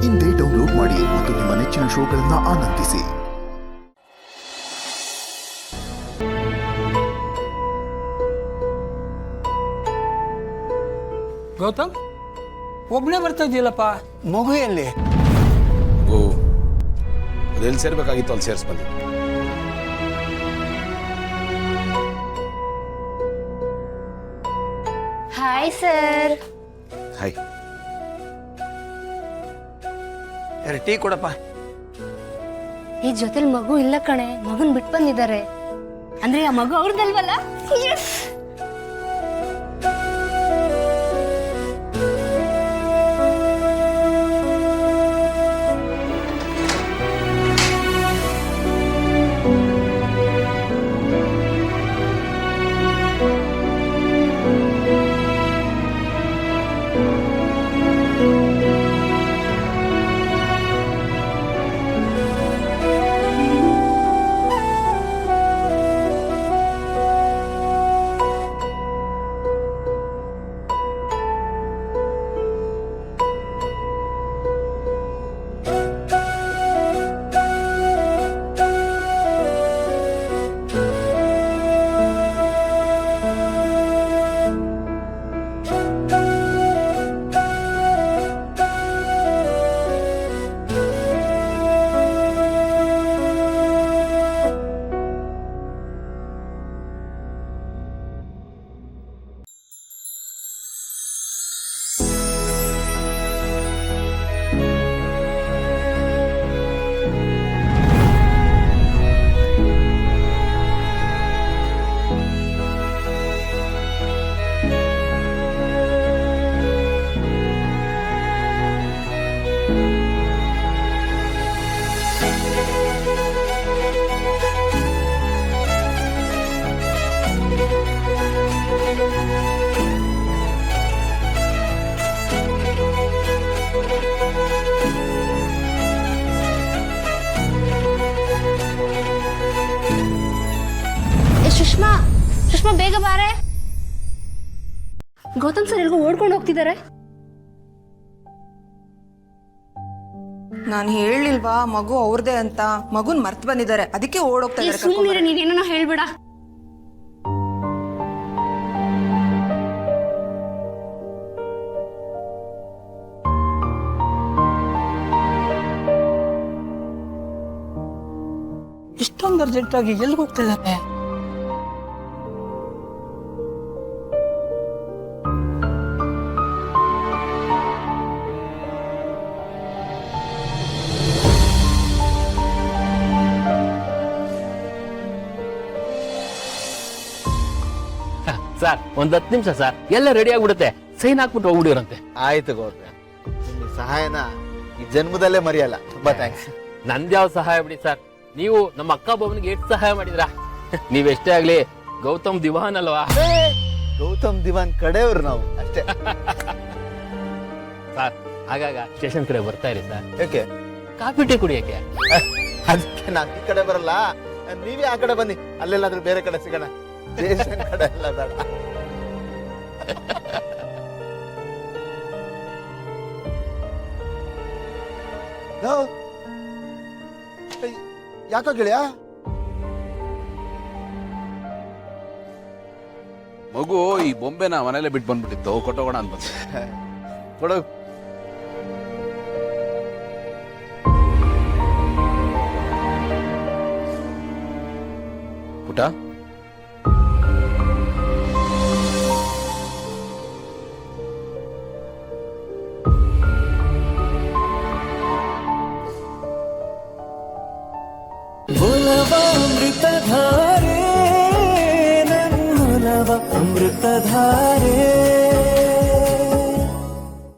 ಇಂದೇ ಡೌನ್ಲೋಡ್ ಮಾಡಿ ಮತ್ತು ನಿಮ್ಮ ನೆಚ್ಚಿನ ಶೋಗಳನ್ನು ಆನಂದಿಸಿ. ಗೌತಮ್, ಒಬ್ಬನೇ ಬರ್ತಾ ಇದೆಯಲ್ಲಪ್ಪ, ಮಗು ಎಲ್ಲಿ? ಅದೆಲ್ಲಿ ಸೇರ್ಬೇಕಾಗಿತ್ತು ಅಲ್ಲಿ ಸೇರಿಸ್ ಬಂದಿ. Hi sir. ಹಾಯ್. ಟೀ ಕೊಡಪ್ಪ. ಈ ಜೊತೆಲಿ ಮಗು ಇಲ್ಲ ಕಣೆ, ಮಗುನ್ ಬಿಟ್ಟು ಬಂದಿದ್ದಾರೆ. ಅಂದ್ರೆ ಆ ಮಗು ಅವ್ರದಲ್ವಲ್ಲ? ಸುಷ್ಮಾ ಬೇಗ ಬಾರೆ. ಗೌತಮ್ ಸರ್ ಎಲ್ಗೂ ಓಡ್ಕೊಂಡು ಹೋಗ್ತಿದ್ದಾರೆ. ನಾನು ಹೇಳಿಲ್ವಾ ಮಗು ಅವ್ರದೇ ಅಂತ? ಮಗುನ್ ಮರ್ತ್ ಬಂದಿದ್ದಾರೆ, ಅದಕ್ಕೆ ಓಡೋಗ್ತಾ ಇದ್ದಾರೆ. ಸುಮ್ಮನೆ ನೀನೇನೋ ಹೇಳ್ಬೇಡ. ಇಷ್ಟೊಂದು ಅರ್ಜೆಂಟ್ ಆಗಿ ಎಲ್ಲಿಗೆ ಹೋಗ್ತಾ ಇದ್ದಾನೆ? ಸರ್, ಒಂದ್ 10 ನಿಮಿಷ ಸರ್, ಎಲ್ಲ ರೆಡಿ ಆಗ್ಬಿಡುತ್ತೆ. ಸೈನ್ ಹಾಕ್ಬಿಟ್ಟು ಹೋಗ್ಬಿಡಿರಂತೆ. ಆಯ್ತು ಗೌಡ್ರೆ, ನಿಮ್ಮ ಸಹಾಯನ ಈ ಜನ್ಮದಲ್ಲೇ ಮರೆಯಲ್ಲ. ತುಂಬಾ ಥ್ಯಾಂಕ್ಸ್. ನಂದ್ಯಾವ ಸಹಾಯ ಬಿಡಿ ಸರ್, ನೀವು ನಮ್ಮ ಅಕ್ಕ ಬಾಬನಿಗೆ ಎಷ್ಟು ಸಹಾಯ ಮಾಡಿದ್ರಾ? ನೀವೆಷ್ಟೇ ಆಗ್ಲಿ ಗೌತಮ್ ದಿವಾನ್ ಅಲ್ವಾ? ಗೌತಮ್ ದಿವಾನ್ ಕಡೆಯವ್ರು ನಾವು ಅಷ್ಟೇ. ಸರ್, ಆಗಾಗ ಸ್ಟೇಷನ್ ಕಡೆ ಬರ್ತಾ ಇರಿ ಸರ್. ಯಾಕೆ? ಕಾಫಿ ಟೀ ಕುಡಿಯಕ್ಕೆ. ಅದಕ್ಕೆ ನಾವ್ ಈ ಕಡೆ ಬರಲ್ಲ, ನೀವೇ ಆ ಕಡೆ ಬನ್ನಿ, ಅಲ್ಲೆಲ್ಲಾದ್ರೂ ಬೇರೆ ಕಡೆ ಸಿಗೋಣ. ಸ್ಟೇಷನ್ ಕಡೆ ಎಲ್ಲ ಬೇಡ. ಯಾಕೋ ಗೆಳೆಯ? ಮಗು ಈ ಬೊಂಬೆನ ಮನೇಲೆ ಬಿಟ್ಟು ಬಂದ್ಬಿಟ್ಟಿತ್ತು, ಕೊಟ್ಟೋಗೋಣ ಅಂತ ಬಂದೆ. ಕೊಡು. ಪುಟ,